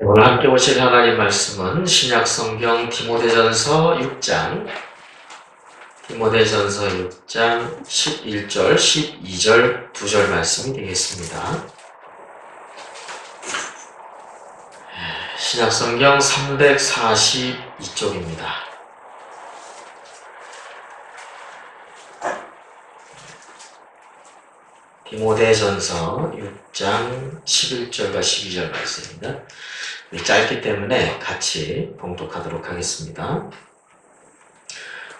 오늘 함께 보실 하나님 말씀은 신약성경 디모데전서 6장 11절, 12절, 2절 말씀이 되겠습니다. 신약성경 342쪽입니다. 디모데전서 6장 11절과 12절 말씀입니다. 짧기 때문에 같이 봉독하도록 하겠습니다.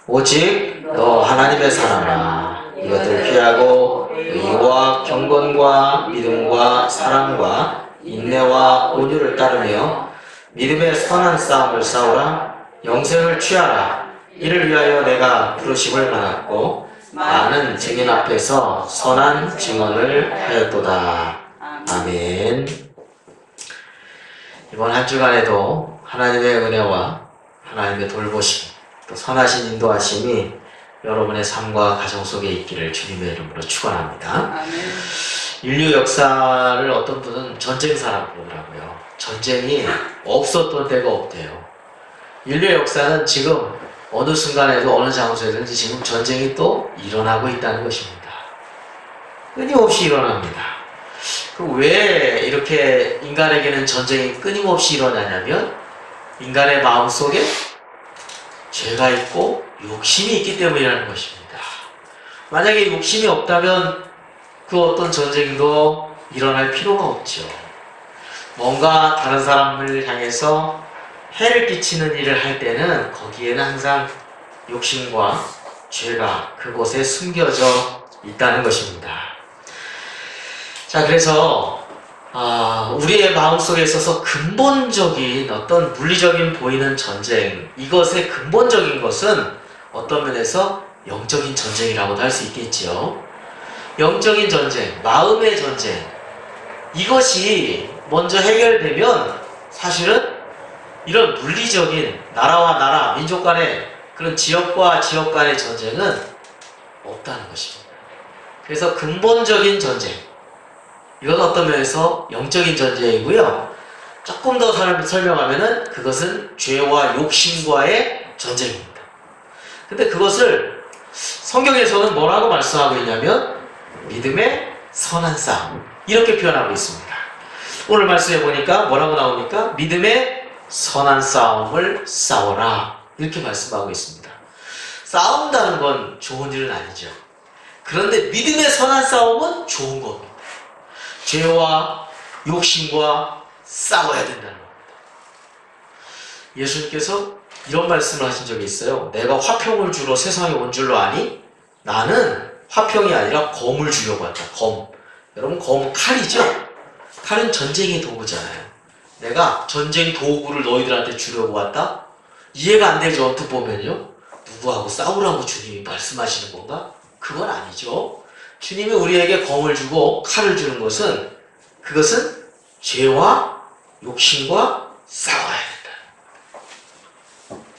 오직 너 하나님의 사람아, 이것들 피하고 의와 경건과 믿음과 사랑과 인내와 온유를 따르며 믿음의 선한 싸움을 싸우라. 영생을 취하라. 이를 위하여 내가 부르심을 받았고 많은 증인 앞에서 선한 증언을 하였도다. 아멘. 이번 한 주간에도 하나님의 은혜와 하나님의 돌보심, 또 선하신 인도하심이 여러분의 삶과 가정 속에 있기를 주님의 이름으로 축원합니다. 인류 역사를 어떤 분은 전쟁사라고 그러더라고요. 전쟁이 없었던 때가 없대요. 인류의 역사는 지금 어느 순간에도 어느 장소에든지 지금 전쟁이 또 일어나고 있다는 것입니다. 끊임없이 일어납니다. 왜 이렇게 인간에게는 전쟁이 끊임없이 일어나냐면 인간의 마음속에 죄가 있고 욕심이 있기 때문이라는 것입니다. 만약에 욕심이 없다면 그 어떤 전쟁도 일어날 필요가 없죠. 뭔가 다른 사람을 향해서 해를 끼치는 일을 할 때는 거기에는 항상 욕심과 죄가 그곳에 숨겨져 있다는 것입니다. 자, 그래서 우리의 마음속에 있어서 근본적인 어떤 물리적인 보이는 전쟁, 이것의 근본적인 것은 어떤 면에서 영적인 전쟁이라고도 할 수 있겠지요. 영적인 전쟁, 마음의 전쟁, 이것이 먼저 해결되면 사실은 이런 물리적인 나라와 나라, 민족 간의 그런 지역과 지역 간의 전쟁은 없다는 것입니다. 그래서 근본적인 전쟁, 이건 어떤 면에서 영적인 전쟁이고요. 조금 더 설명하면은 그것은 죄와 욕심과의 전쟁입니다. 근데 그것을 성경에서는 뭐라고 말씀하고 있냐면 믿음의 선한 싸움, 이렇게 표현하고 있습니다. 오늘 말씀해 보니까 뭐라고 나옵니까? 믿음의 선한 싸움을 싸워라, 이렇게 말씀하고 있습니다. 싸운다는 건 좋은 일은 아니죠. 그런데 믿음의 선한 싸움은 좋은 겁니다. 죄와 욕심과 싸워야 된다는 겁니다. 예수님께서 이런 말씀을 하신 적이 있어요. 내가 화평을 주러 세상에 온 줄로 아니? 나는 화평이 아니라 검을 주려고 왔다. 검. 여러분, 검은 칼이죠? 칼은 전쟁의 도구잖아요. 내가 전쟁 도구를 너희들한테 주려고 왔다? 이해가 안 되죠? 언뜻 보면요. 누구하고 싸우라고 주님이 말씀하시는 건가? 그건 아니죠. 주님이 우리에게 검을 주고 칼을 주는 것은, 그것은 죄와 욕심과 싸워야 된다.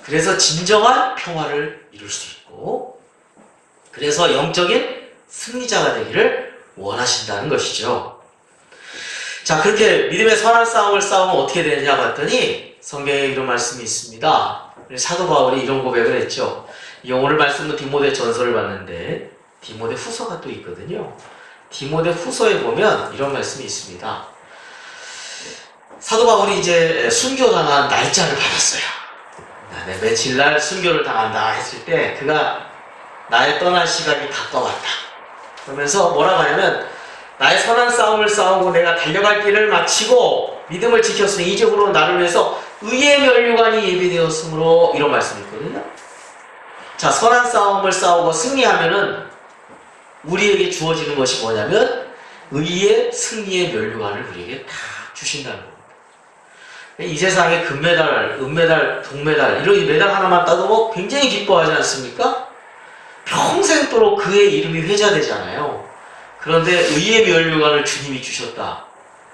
그래서 진정한 평화를 이룰 수 있고, 그래서 영적인 승리자가 되기를 원하신다는 것이죠. 자, 그렇게 믿음의 선한 싸움을 싸우면 어떻게 되느냐 봤더니 성경에 이런 말씀이 있습니다. 사도 바울이 이런 고백을 했죠. 오늘 말씀은 디모데 전서를 봤는데 디모데 후서가 또 있거든요. 디모데 후서에 보면 이런 말씀이 있습니다. 사도 바울이 이제 순교당한 날짜를 받았어요. 며칠 날 순교를 당한다 했을 때 그가 나의 떠날 시간이 가까웠다 그러면서 뭐라고 하냐면, 나의 선한 싸움을 싸우고 내가 달려갈 길을 마치고 믿음을 지켰으니 이제부로 나를 위해서 의의 면류관이 예비되었으므로, 이런 말씀이 있거든요. 자, 선한 싸움을 싸우고 승리하면은 우리에게 주어지는 것이 뭐냐면 의의 승리의 면류관을 우리에게 다 주신다는 겁니다. 이 세상에 금메달, 은메달, 동메달, 이런 이 메달 하나만 따도 뭐 굉장히 기뻐하지 않습니까? 평생도록 그의 이름이 회자되잖아요. 그런데 의의 면류관을 주님이 주셨다.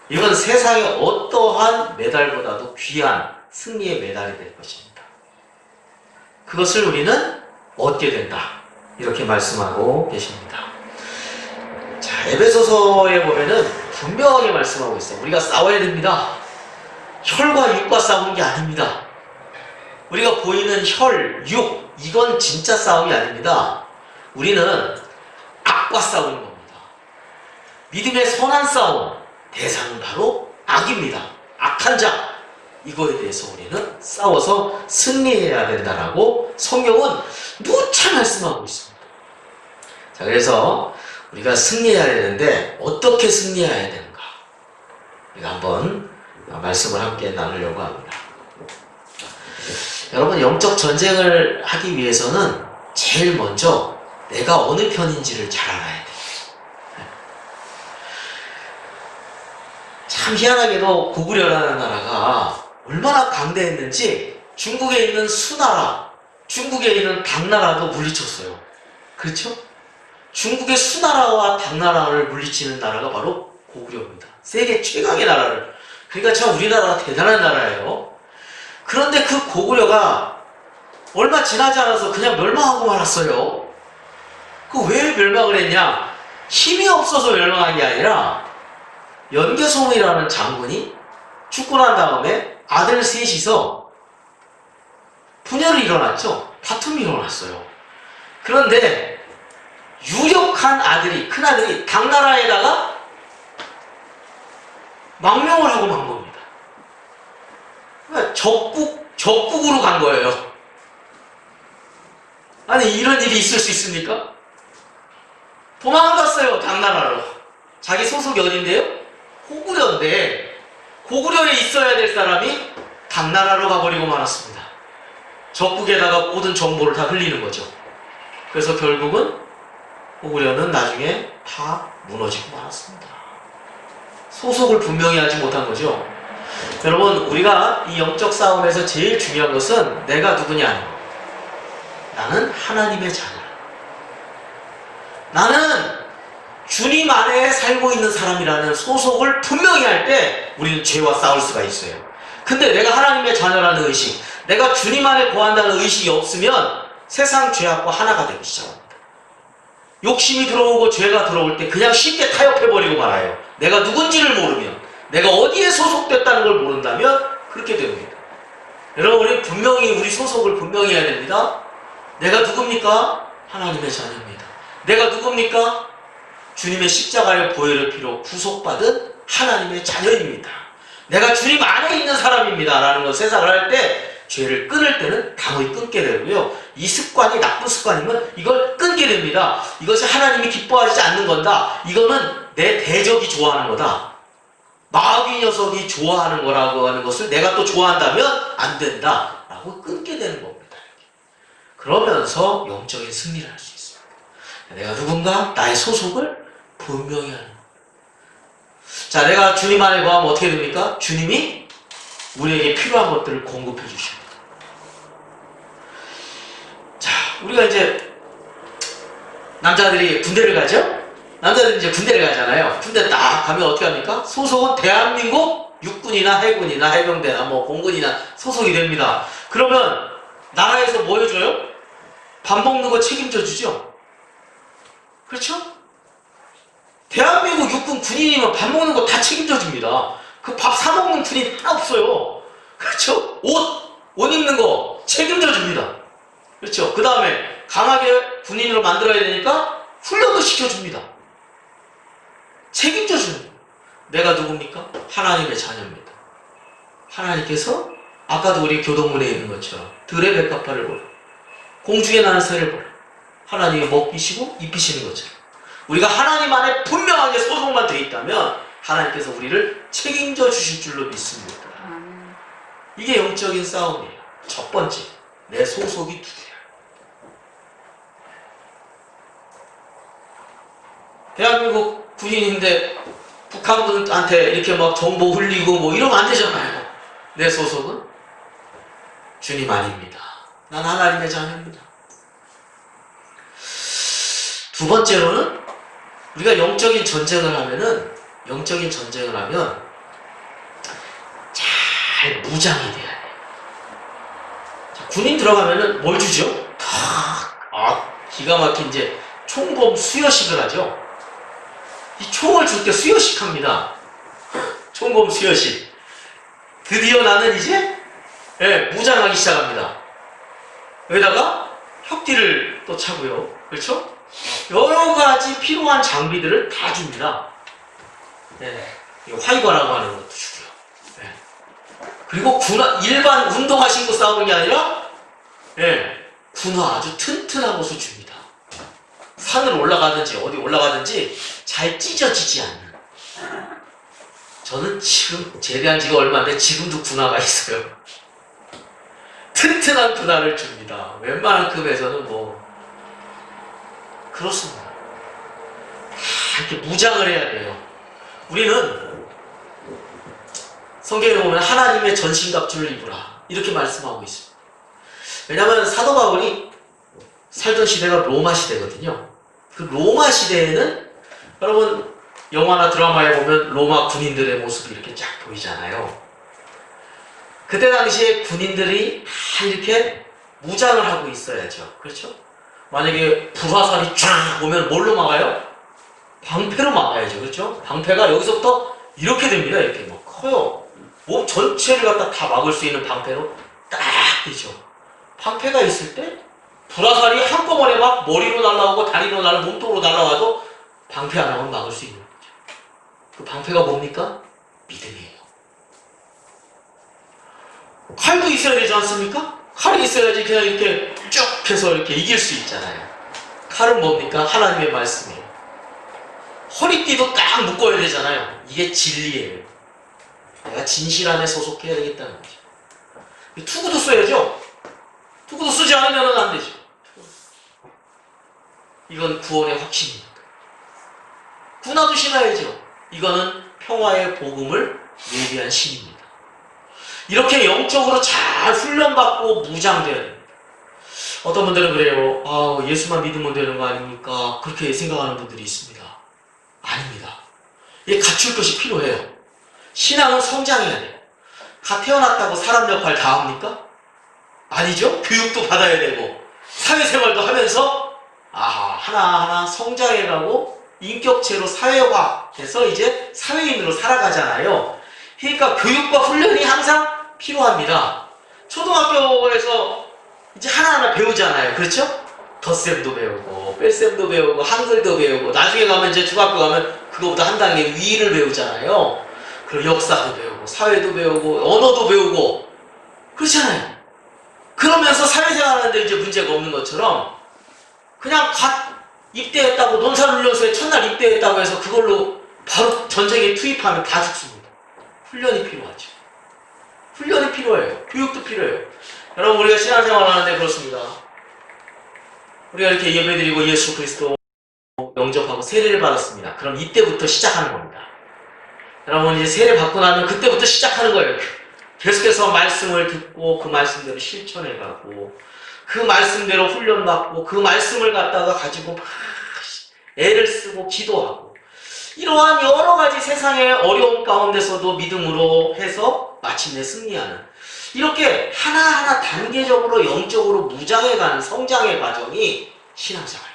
이건 세상의 어떠한 메달보다도 귀한 승리의 메달이 될 것입니다. 그것을 우리는 얻게 된다, 이렇게 말씀하고 계십니다. 자, 에베소서에 보면은 분명하게 말씀하고 있어요. 우리가 싸워야 됩니다. 혈과 육과 싸우는 게 아닙니다. 우리가 보이는 혈, 육, 이건 진짜 싸움이 아닙니다. 우리는 악과 싸우는 겁니다. 믿음의 선한 싸움, 대상은 바로 악입니다. 악한 자, 이거에 대해서 우리는 싸워서 승리해야 된다라고 성경은 누차 말씀하고 있습니다. 자, 그래서 우리가 승리해야 되는데 어떻게 승리해야 되는가? 우리가 한번 말씀을 함께 나누려고 합니다. 여러분, 영적 전쟁을 하기 위해서는 제일 먼저 내가 어느 편인지를 잘 알아야 돼요. 참 희한하게도 고구려라는 나라가 얼마나 강대했는지 중국에 있는 수나라, 중국에 있는 당나라도 물리쳤어요. 그렇죠? 중국의 수나라와 당나라를 물리치는 나라가 바로 고구려입니다. 세계 최강의 나라를. 그러니까 참 우리나라가 대단한 나라예요. 그런데 그 고구려가 얼마 지나지 않아서 그냥 멸망하고 말았어요. 그 왜 멸망을 했냐? 힘이 없어서 멸망한 게 아니라 연개송이라는 장군이 죽고 난 다음에 아들 셋이서 분열이 일어났죠. 다툼이 일어났어요. 그런데 유력한 아들이, 큰아들이 당나라에다가 망명을 하고 만 겁니다. 그러니까 적국으로 간 거예요. 아니, 이런 일이 있을 수 있습니까? 도망갔어요, 당나라로. 자기 소속이 어딘데요? 고구려인데, 고구려에 있어야 될 사람이 당나라로 가버리고 말았습니다. 적국에다가 모든 정보를 다 흘리는 거죠. 그래서 결국은 고구려는 나중에 다 무너지고 말았습니다. 소속을 분명히 하지 못한 거죠. 여러분, 우리가 이 영적 싸움에서 제일 중요한 것은 내가 누구냐. 나는 하나님의 자녀. 나는 주님 안에 살고 있는 사람이라는 소속을 분명히 할 때 우리는 죄와 싸울 수가 있어요. 근데 내가 하나님의 자녀라는 의식, 내가 주님 안에 거한다는 의식이 없으면 세상 죄악과 하나가 되기 시작합니다. 욕심이 들어오고 죄가 들어올 때 그냥 쉽게 타협해버리고 말아요. 내가 누군지를 모르면, 내가 어디에 소속됐다는 걸 모른다면 그렇게 됩니다. 여러분, 우리 분명히 우리 소속을 분명히 해야 됩니다. 내가 누굽니까? 하나님의 자녀입니다. 내가 누굽니까? 주님의 십자가의 보혈의 피로 구속받은 하나님의 자녀입니다. 내가 주님 안에 있는 사람입니다 라는 걸 세상을 할 때 죄를 끊을 때는 당연히 끊게 되고요. 이 습관이 나쁜 습관이면 이걸 끊게 됩니다. 이것이 하나님이 기뻐하지 않는 건다. 이거는 내 대적이 좋아하는 거다. 마귀 녀석이 좋아하는 거라고 하는 것을 내가 또 좋아한다면 안 된다 라고 끊게 되는 겁니다. 그러면서 영적인 승리를 할 수 있습니다. 내가 누군가 나의 소속을 분명히 하는 겁니다. 자, 내가 주님 안에 거하면 어떻게 됩니까? 주님이 우리에게 필요한 것들을 공급해 주십니다. 자, 우리가 이제 남자들이 군대를 가죠? 남자들이 이제 군대를 가잖아요. 군대 딱 가면 어떻게 합니까? 소속은 대한민국 육군이나 해군이나 해병대나 뭐 공군이나 소속이 됩니다. 그러면 나라에서 뭐 해줘요? 밥 먹는 거 책임져 주죠? 그렇죠? 대한민국 육군 군인이면 밥 먹는 거 다 책임져 줍니다. 그 밥 사 먹는 군인 하나 없어요. 그렇죠? 옷 입는 거 책임져 줍니다. 그렇죠? 그 다음에 강하게 군인으로 만들어야 되니까 훈련도 시켜줍니다. 책임져 주는 거예요. 내가 누굽니까? 하나님의 자녀입니다. 하나님께서 아까도 우리 교동문에 있는 것처럼 들의 백합화를 보라, 공중에 나는 새를 보라. 하나님이 먹이시고 입히시는 것처럼 우리가 하나님 안에 분명하게 소속만 되어 있다면 하나님께서 우리를 책임져 주실 줄로 믿습니다. 이게 영적인 싸움이에요. 첫 번째, 내 소속이 누구야? 대한민국 군인인데 북한군한테 이렇게 막 정보 흘리고 뭐 이러면 안 되잖아요. 내 소속은 주님 아닙니다. 난 하나님의 자녀입니다. 두 번째로는 우리가 영적인 전쟁을 하면 잘 무장이 돼야 돼요. 자, 군인 들어가면은 뭘 주죠? 기가 막힌 이제 총검 수여식을 하죠. 이 총을 줄 때 수여식 합니다. 총검 수여식. 드디어 나는 이제 무장하기 시작합니다. 여기다가 혁띠를 또 차고요. 그렇죠? 여러 가지 필요한 장비들을 다 줍니다. 화이과라고 하는 것도 주고요. 그리고 일반 운동화 신고 싸우는 게 아니라 군화 아주 튼튼한 것을 줍니다. 산을 올라가든지 어디 올라가든지 잘 찢어지지 않는. 저는 지금 제대한 지가 얼마 안 돼 지금도 군화가 있어요. 튼튼한 군화를 줍니다. 웬만한 급에서는 뭐 그렇습니다. 이렇게 무장을 해야 돼요. 우리는 성경에 보면 하나님의 전신갑주를 입으라 이렇게 말씀하고 있습니다. 왜냐하면 사도 바울이 살던 시대가 로마 시대거든요. 그 로마 시대에는 여러분 영화나 드라마에 보면 로마 군인들의 모습이 이렇게 쫙 보이잖아요. 그때 당시에 군인들이 다 이렇게 무장을 하고 있어야죠. 그렇죠? 만약에 불화살이 쫙 오면 뭘로 막아요? 방패로 막아야죠. 그렇죠? 방패가 여기서부터 이렇게 됩니다. 이렇게 막 커요. 몸 전체를 갖다 다 막을 수 있는 방패로 딱 되죠. 방패가 있을 때 불화살이 한꺼번에 막 머리로 날아오고 다리로 날아오고 몸통으로 날아와도 방패 하나만 막을 수 있는 거죠. 그 방패가 뭡니까? 믿음이에요. 칼도 있어야 되지 않습니까? 칼이 있어야지 그냥 이렇게 쭉 해서 이렇게 이길 수 있잖아요. 칼은 뭡니까? 하나님의 말씀이에요. 허리띠도 딱 묶어야 되잖아요. 이게 진리예요. 내가 진실 안에 소속해야 되겠다는 거죠. 투구도 써야죠. 투구도 쓰지 않으면 안 되죠. 이건 구원의 확신입니다. 군화도 신어야죠. 이거는 평화의 복음을 예비한 신입니다. 이렇게 영적으로 잘 훈련받고 무장되어야 됩니다. 어떤 분들은 그래요. 아, 예수만 믿으면 되는 거 아닙니까? 그렇게 생각하는 분들이 있습니다. 아닙니다. 이게 갖출 것이 필요해요. 신앙은 성장해야 돼요. 갓 태어났다고 사람 역할 다 합니까? 아니죠. 교육도 받아야 되고 사회생활도 하면서 하나하나 성장해가고 인격체로 사회화돼서 이제 사회인으로 살아가잖아요. 그러니까 교육과 훈련이 항상 필요합니다. 초등학교에서 이제 하나하나 배우잖아요. 그렇죠? 덧셈도 배우고 뺄셈도 배우고 한글도 배우고 나중에 가면 이제 중학교 가면 그거보다 한 단계 위를 배우잖아요. 그리고 역사도 배우고 사회도 배우고 언어도 배우고 그렇잖아요. 그러면서 사회생활 하는데 이제 문제가 없는 것처럼 그냥 갓 입대했다고 논산훈련소에 첫날 입대했다고 해서 그걸로 바로 전쟁에 투입하면 다 죽습니다. 훈련이 필요하죠. 훈련이 필요해요. 교육도 필요해요. 여러분 우리가 신앙생활 하는데 그렇습니다. 우리가 이렇게 예배드리고 예수 그리스도 영접하고 세례를 받았습니다. 그럼 이때부터 시작하는 겁니다. 여러분 이제 세례 받고 나면 그때부터 시작하는 거예요. 계속해서 말씀을 듣고 그 말씀대로 실천해가고 그 말씀대로 훈련받고 그 말씀을 갖다가 가지고 막 애를 쓰고 기도하고 이러한 여러 가지 세상의 어려움 가운데서도 믿음으로 해서 마침내 승리하는 이렇게 하나하나 단계적으로 영적으로 무장해가는 성장의 과정이 신앙생활.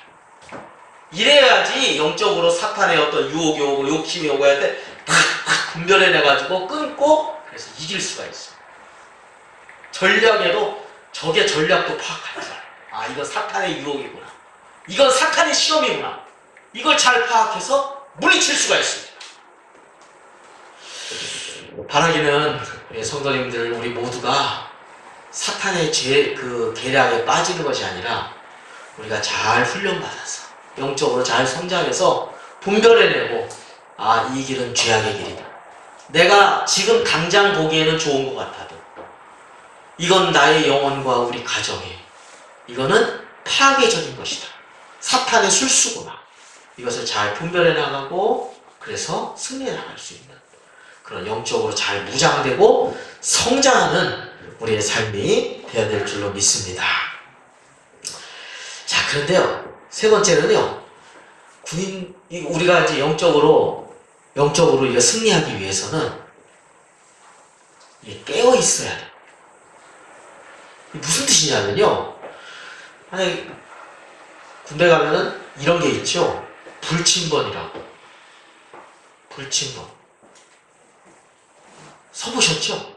이래야지 영적으로 사탄의 어떤 유혹이 오고 욕심이 오고 할 때 탁탁 분별해내가지고 끊고 그래서 이길 수가 있어요. 전략에도 적의 전략도 파악할 줄 알아요. 이건 사탄의 유혹이구나. 이건 사탄의 시험이구나. 이걸 잘 파악해서 물리칠 수가 있습니다. 바라기는 우리 성도님들 우리 모두가 사탄의 그 계략에 빠지는 것이 아니라 우리가 잘 훈련받아서 영적으로 잘 성장해서 분별해내고 이 길은 죄악의 길이다. 내가 지금 당장 보기에는 좋은 것 같아도 이건 나의 영혼과 우리 가정에 이거는 파괴적인 것이다. 사탄의 술수구나. 이것을 잘 분별해 나가고 그래서 승리해 나갈 수 있는 그런 영적으로 잘 무장되고 성장하는 우리의 삶이 되어야 될 줄로 믿습니다. 자, 그런데요. 세 번째는요. 우리가 이제 영적으로 이거 승리하기 위해서는 깨어 있어야 돼요. 무슨 뜻이냐면요. 만약에 군대 가면은 이런 게 있죠. 불침번이라고. 불침번. 서보셨죠?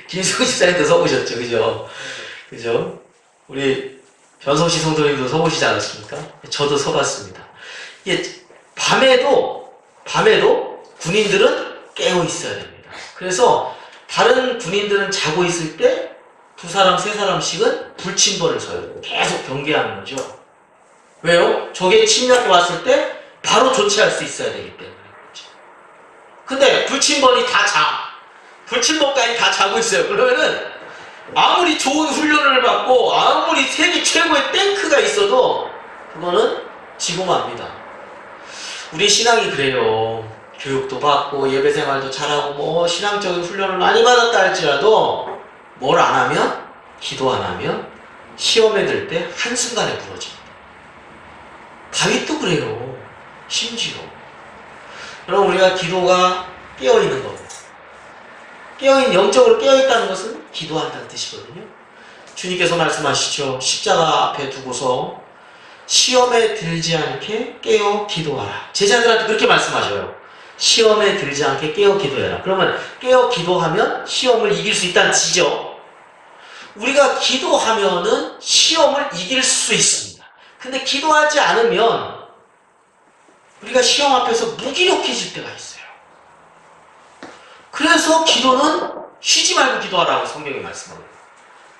김승훈 집사님도 서보셨죠? 그죠? 그죠? 우리 변성시 성도님도 서보시지 않았습니까? 저도 서봤습니다. 이게 밤에도 군인들은 깨어 있어야 됩니다. 그래서 다른 군인들은 자고 있을 때 두 사람, 세 사람씩은 불침번을 서요. 계속 경계하는 거죠. 왜요? 적의 침략이 왔을 때 바로 조치할 수 있어야 되기 때문에 그렇죠. 근데 불침번이 다 불침번까지 다 자고 있어요. 그러면은 아무리 좋은 훈련을 받고 아무리 세계 최고의 탱크가 있어도 그거는 지고 맙니다. 우리 신앙이 그래요. 교육도 받고 예배생활도 잘하고 뭐 신앙적인 훈련을 많이 받았다 할지라도 뭘 안 하면, 기도 안 하면 시험에 들 때 한순간에 무너집니다. 다윗도 그래요. 심지어 여러분, 우리가 기도가 깨어있는 겁니다. 영적으로 깨어있다는 것은 기도한다는 뜻이거든요. 주님께서 말씀하시죠. 십자가 앞에 두고서 시험에 들지 않게 깨어 기도하라. 제자들한테 그렇게 말씀하셔요. 시험에 들지 않게 깨어 기도해라. 그러면 깨어 기도하면 시험을 이길 수 있다는 뜻이죠. 우리가 기도하면은 시험을 이길 수 있습니다. 근데 기도하지 않으면 우리가 시험 앞에서 무기력해질 때가 있어요. 그래서 기도는 쉬지 말고 기도하라고 성경이 말씀합니다.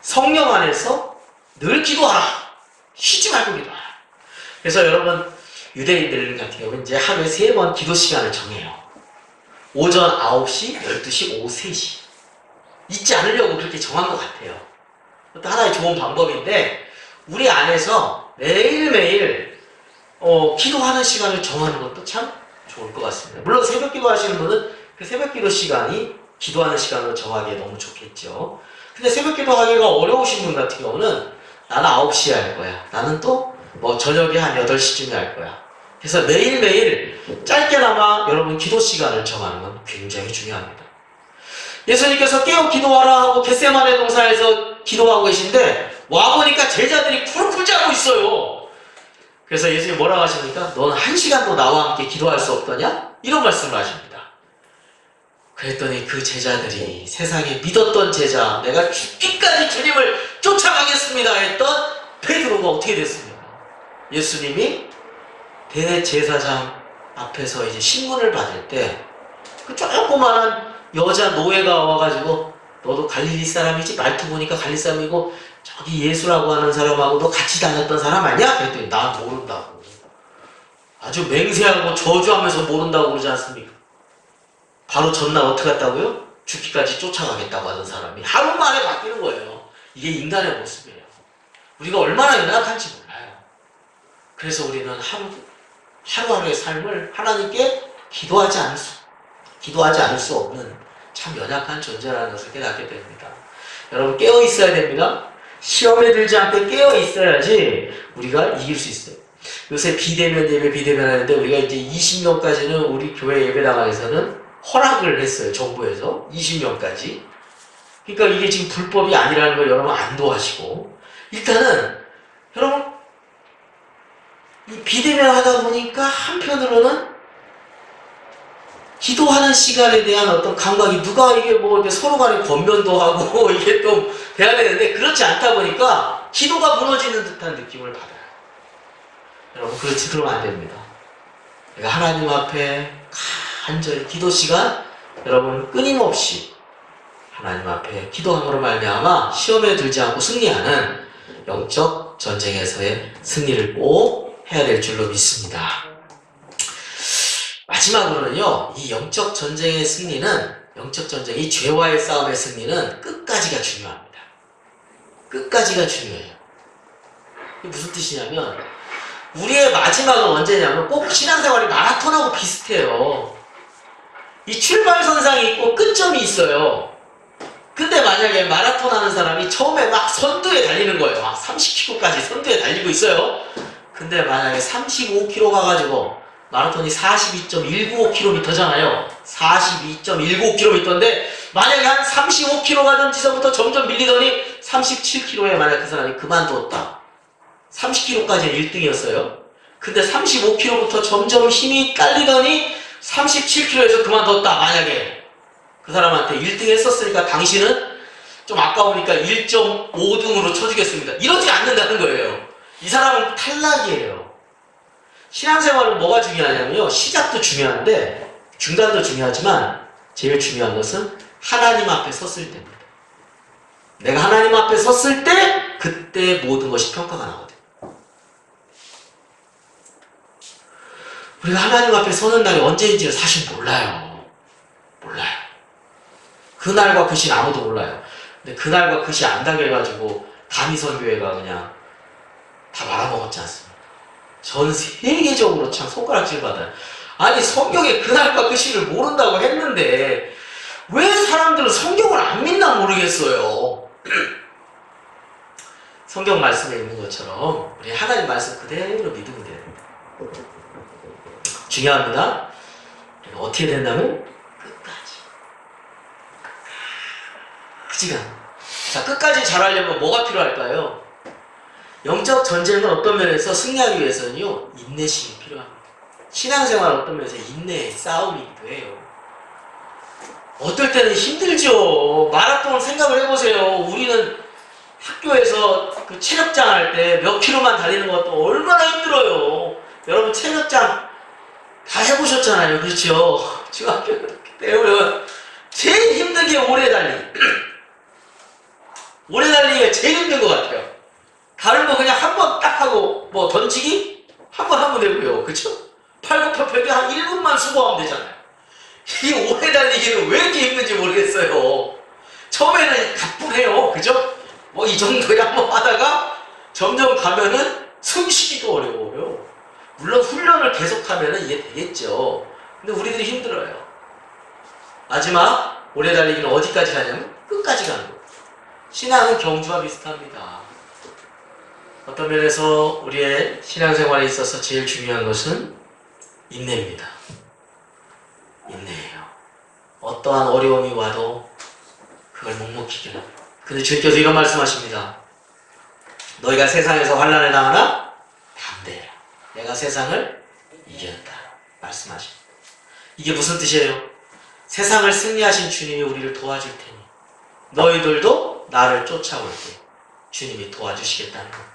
성령 안에서 늘 기도하라. 쉬지 말고 기도하라. 그래서 여러분, 유대인들 같은 경우는 이제 하루에 3번 기도 시간을 정해요. 오전 9시, 12시, 오후 3시. 잊지 않으려고 그렇게 정한 것 같아요. 그것도 하나의 좋은 방법인데 우리 안에서 매일매일 기도하는 시간을 정하는 것도 참 좋을 것 같습니다. 물론 새벽 기도 하시는 분은 그 새벽 기도 시간이 기도하는 시간으로 정하기에 너무 좋겠죠. 근데 새벽 기도 하기가 어려우신 분 같은 경우는 나는 9시에 할 거야. 나는 또 뭐 저녁에 한 8시쯤에 할 거야. 그래서 매일매일 짧게나마 여러분 기도 시간을 정하는 건 굉장히 중요합니다. 예수님께서 깨어 기도하라 하고 겟세마네 동산에서 기도하고 계신데 와보니까 제자들이 쿨쿨 자고 있어요. 그래서 예수님이 뭐라고 하십니까? 넌 1시간도 나와 함께 기도할 수 없더냐? 이런 말씀을 하십니다. 그랬더니 그 제자들이 세상에 믿었던 제자, 내가 죽기까지 주님을 쫓아가겠습니다 했던 베드로가 어떻게 됐습니까? 예수님이 대제사장 앞에서 이제 신문을 받을 때 그 조그만한 여자 노예가 와가지고 너도 갈릴리 사람이지? 말투 보니까 갈릴리 사람이고 저기 예수라고 하는 사람하고도 같이 다녔던 사람 아니야? 그랬더니 난 모른다고. 아주 맹세하고 저주하면서 모른다고 그러지 않습니까? 바로 전날 어떻게 했다고요? 죽기까지 쫓아가겠다고 하던 사람이 하루 만에 바뀌는 거예요. 이게 인간의 모습이에요. 우리가 얼마나 연약한지 몰라요. 그래서 우리는 하루하루의 삶을 하나님께 기도하지 않을 수 없는 참 연약한 존재라는 것을 깨닫게 됩니다. 여러분, 깨어 있어야 됩니다. 시험에 들지 않게 깨어 있어야지 우리가 이길 수 있어요. 요새 비대면 하는데 우리가 이제 20명까지는 우리 교회 예배당에서는 허락을 했어요. 정부에서 20명까지. 그러니까 이게 지금 불법이 아니라는 걸 여러분 안도하시고, 일단은 여러분 이 비대면 하다 보니까 한편으로는 기도하는 시간에 대한 어떤 감각이 누가 이게 뭐 이렇게 서로 간에 권면도 하고 이게 또 돼야 되는데 그렇지 않다 보니까 기도가 무너지는 듯한 느낌을 받아요. 여러분, 그러면 안 됩니다. 그러니까 하나님 앞에 간절히 기도 시간, 여러분 끊임없이 하나님 앞에 기도함으로 말미암아 시험에 들지 않고 승리하는 영적 전쟁에서의 승리를 꼭 해야 될 줄로 믿습니다. 마지막으로는요, 이 영적 전쟁의 승리는, 영적 전쟁, 이 죄와의 싸움의 승리는 끝까지가 중요합니다. 끝까지가 중요해요. 이게 무슨 뜻이냐면, 우리의 마지막은 언제냐면 꼭 신앙생활이 마라톤하고 비슷해요. 이 출발선상이 있고 끝점이 있어요. 근데 만약에 마라톤 하는 사람이 처음에 막 선두에 달리는 거예요. 막 30km까지 선두에 달리고 있어요. 근데 만약에 35km 가가지고 마라톤이 42.195km잖아요. 42.195km인데 만약에 한 35km 가던 지점부터 점점 밀리더니 37km에 만약 그 사람이 그만두었다. 30km까지는 1등이었어요. 근데 35km부터 점점 힘이 딸리더니 37kg에서 그만뒀다. 만약에 그 사람한테 1등 했었으니까 당신은 좀 아까우니까 1.5등으로 쳐주겠습니다. 이러지 않는다는 거예요. 이 사람은 탈락이에요. 신앙생활은 뭐가 중요하냐면요. 시작도 중요한데 중간도 중요하지만 제일 중요한 것은 하나님 앞에 섰을 때입니다. 내가 하나님 앞에 섰을 때 그때 모든 것이 평가가 나거든요. 우리가 하나님 앞에 서는 날이 언제인지를 사실 몰라요. 그날과 그 시는 아무도 몰라요. 근데 그날과 그 시 안다고 해가지고 다미선교회가 그냥 다 말아먹었지 않습니까? 전 세계적으로 참 손가락질 받아요. 아니 성경에 그날과 그 시를 모른다고 했는데 왜 사람들은 성경을 안 믿나 모르겠어요. 성경 말씀에 있는 것처럼 우리 하나님 말씀 그대로 믿으면 돼요. 중요합니다. 어떻게 된다면 끝까지. 그치가? 자, 끝까지 잘하려면 뭐가 필요할까요? 영적 전쟁은 어떤 면에서 승리하기 위해서는요, 인내심이 필요합니다. 신앙생활은 어떤 면에서 인내의 싸움이기도 해요. 어떨 때는 힘들죠. 마라톤 생각을 해보세요. 우리는 학교에서 그 체력장 할 때 몇 킬로만 달리는 것도 얼마나 힘들어요. 여러분 체력장 다 해보셨잖아요. 그렇죠? 중학교 때 보면 제일 힘든 게 오래 달리기. 오래 달리기가 제일 힘든 것 같아요. 다른 거 그냥 한 번 딱 하고 뭐 던지기 한 번 하면 되고요. 그렇죠? 팔굽혀펴기 한 1분만 수고하면 되잖아요. 이 오래 달리기는 왜 이렇게 힘든지 모르겠어요. 처음에는 가뿐해요. 그죠? 뭐 이 정도에 한번 하다가 점점 가면은 숨 쉬기도 어려워요. 물론 훈련을 계속하면은 이게 되겠죠. 근데 우리들이 힘들어요. 마지막 오래 달리기는 어디까지 가냐면 끝까지 가는 거예요. 신앙은 경주와 비슷합니다. 어떤 면에서 우리의 신앙생활에 있어서 제일 중요한 것은 인내입니다. 인내예요. 어떠한 어려움이 와도 그걸 묵묵히 이겨라. 근데 주님께서 이런 말씀하십니다. 너희가 세상에서 환난을 당하나 담대해라. 내가 세상을 이겼다. 말씀하십니다. 이게 무슨 뜻이에요? 세상을 승리하신 주님이 우리를 도와줄 테니 너희들도 나를 쫓아올 때 주님이 도와주시겠다는 겁니다.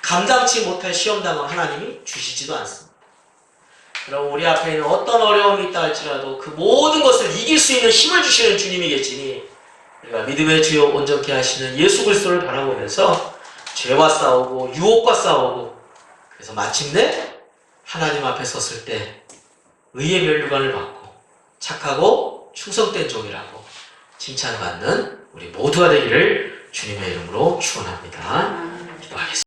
감당치 못할 시험당은 하나님이 주시지도 않습니다. 여러분 우리 앞에 있는 어떤 어려움이 있다 할지라도 그 모든 것을 이길 수 있는 힘을 주시는 주님이겠지니 우리가 믿음의 주요 온전케 하시는 예수 그리스도를 바라보면서 죄와 싸우고 유혹과 싸우고 그래서 마침내 하나님 앞에 섰을 때 의의 면류관을 받고 착하고 충성된 종이라고 칭찬받는 우리 모두가 되기를 주님의 이름으로 축원합니다. 기도하겠습니다.